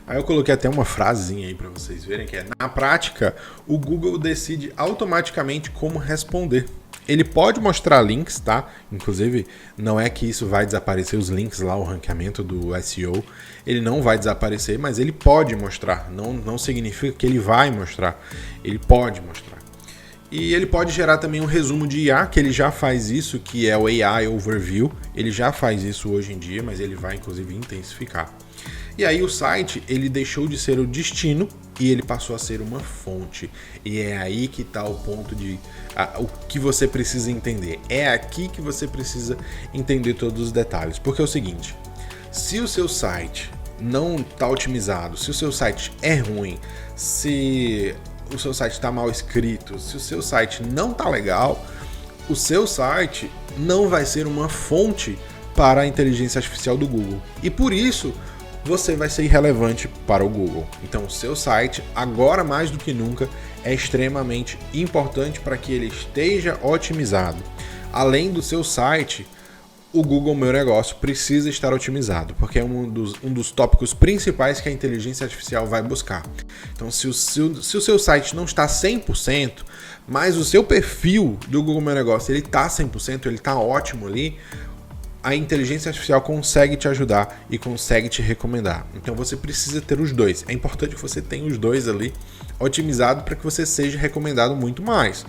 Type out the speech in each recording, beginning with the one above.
Aí eu coloquei até uma frasezinha aí para vocês verem, que é: na prática, o Google decide automaticamente como responder. Ele pode mostrar links, tá? Inclusive, não é que isso vai desaparecer os links lá, o ranqueamento do SEO. Ele não vai desaparecer, mas ele pode mostrar. Não significa que ele vai mostrar. Ele pode mostrar. E ele pode gerar também um resumo de IA, que ele já faz isso, que é o AI Overview. Ele já faz isso hoje em dia, mas ele vai inclusive intensificar. E aí o site, ele deixou de ser o destino e ele passou a ser uma fonte. E é aí que está o ponto o que você precisa entender. É aqui que você precisa entender todos os detalhes. Porque é o seguinte, se o seu site não está otimizado, se o seu site é ruim, se o seu site está mal escrito, se o seu site não está legal, o seu site não vai ser uma fonte para a inteligência artificial do Google. E por isso, você vai ser irrelevante para o Google. Então, o seu site, agora mais do que nunca, é extremamente importante para que ele esteja otimizado. Além do seu site, o Google Meu Negócio precisa estar otimizado, porque é um dos tópicos principais que a inteligência artificial vai buscar. Então, se o seu site não está 100%, mas o seu perfil do Google Meu Negócio ele está 100%, ele está ótimo ali, a inteligência artificial consegue te ajudar e consegue te recomendar. Então você precisa ter os dois. É importante que você tenha os dois ali otimizados para que você seja recomendado muito mais.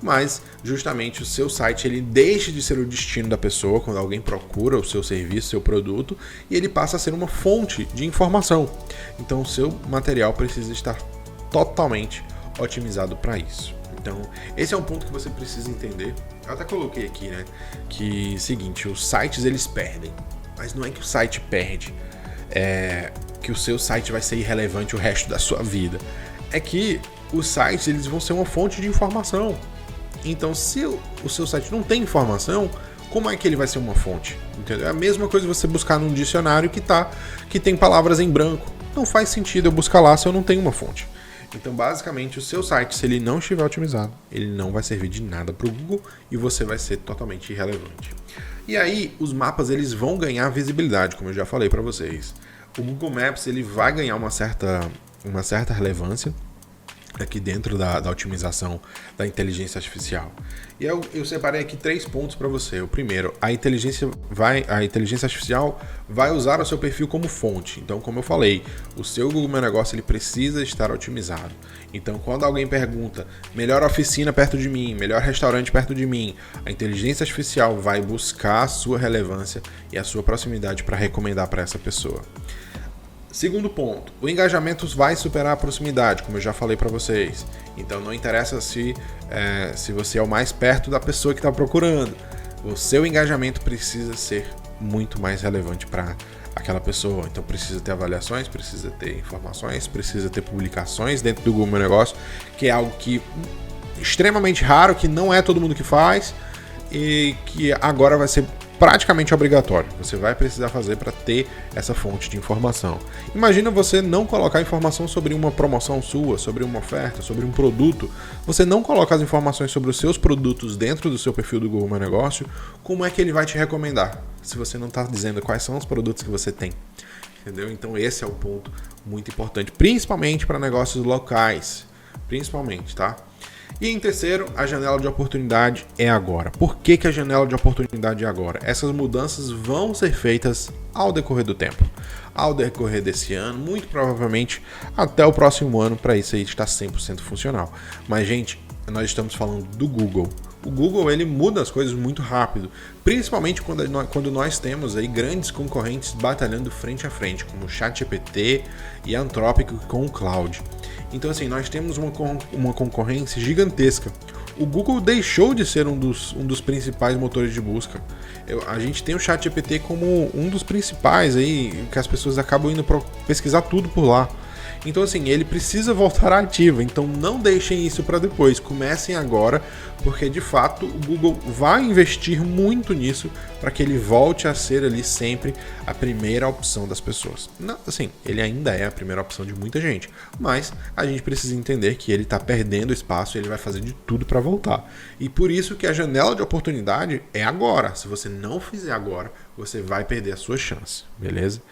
Mas justamente o seu site ele deixa de ser o destino da pessoa quando alguém procura o seu serviço, seu produto, e ele passa a ser uma fonte de informação. Então o seu material precisa estar totalmente otimizado para isso. Então, esse é um ponto que você precisa entender. Eu até coloquei aqui, né? Que, seguinte, os sites eles perdem. Mas não é que o site perde, é que o seu site vai ser irrelevante o resto da sua vida. É que os sites eles vão ser uma fonte de informação. Então, se o seu site não tem informação, como é que ele vai ser uma fonte? Entendeu? É a mesma coisa você buscar num dicionário que tem palavras em branco. Não faz sentido eu buscar lá se eu não tenho uma fonte. Então, basicamente, o seu site, se ele não estiver otimizado, ele não vai servir de nada para o Google e você vai ser totalmente irrelevante. E aí, os mapas eles vão ganhar visibilidade, como eu já falei para vocês. O Google Maps ele vai ganhar uma certa relevância aqui dentro da otimização da inteligência artificial. E eu separei aqui 3 pontos para você. O primeiro, a inteligência artificial vai usar o seu perfil como fonte. Então, como eu falei, o seu Google Meu Negócio ele precisa estar otimizado. Então, quando alguém pergunta melhor oficina perto de mim, melhor restaurante perto de mim, a inteligência artificial vai buscar a sua relevância e a sua proximidade para recomendar para essa pessoa. Segundo ponto, o engajamento vai superar a proximidade, como eu já falei para vocês. Então não interessa se você é o mais perto da pessoa que está procurando. O seu engajamento precisa ser muito mais relevante para aquela pessoa. Então precisa ter avaliações, precisa ter informações, precisa ter publicações dentro do Google Meu Negócio, que é algo que extremamente raro, que não é todo mundo que faz e que agora vai ser praticamente obrigatório. Você vai precisar fazer para ter essa fonte de informação. Imagina você não colocar informação sobre uma promoção sua, sobre uma oferta, sobre um produto. Você não coloca as informações sobre os seus produtos dentro do seu perfil do Google Meu Negócio. Como é que ele vai te recomendar? Se você não está dizendo quais são os produtos que você tem. Entendeu? Então esse é um ponto muito importante, principalmente para negócios locais. Principalmente, tá? E em terceiro, a janela de oportunidade é agora. Por que a janela de oportunidade é agora? Essas mudanças vão ser feitas ao decorrer do tempo. Ao decorrer desse ano, muito provavelmente até o próximo ano, para isso aí estar 100% funcional. Mas, gente, nós estamos falando do Google. O Google ele muda as coisas muito rápido, principalmente quando nós temos aí grandes concorrentes batalhando frente a frente, como o ChatGPT e a Anthropic com o Cloud. Então assim, nós temos uma concorrência gigantesca. O Google deixou de ser um dos principais motores de busca. A gente tem o ChatGPT como um dos principais aí, que as pessoas acabam indo pesquisar tudo por lá. Então assim, ele precisa voltar à ativa, então não deixem isso para depois, comecem agora, porque de fato o Google vai investir muito nisso para que ele volte a ser ali sempre a primeira opção das pessoas. Não, assim, ele ainda é a primeira opção de muita gente, mas a gente precisa entender que ele está perdendo espaço e ele vai fazer de tudo para voltar. E por isso que a janela de oportunidade é agora. Se você não fizer agora, você vai perder a sua chance, beleza?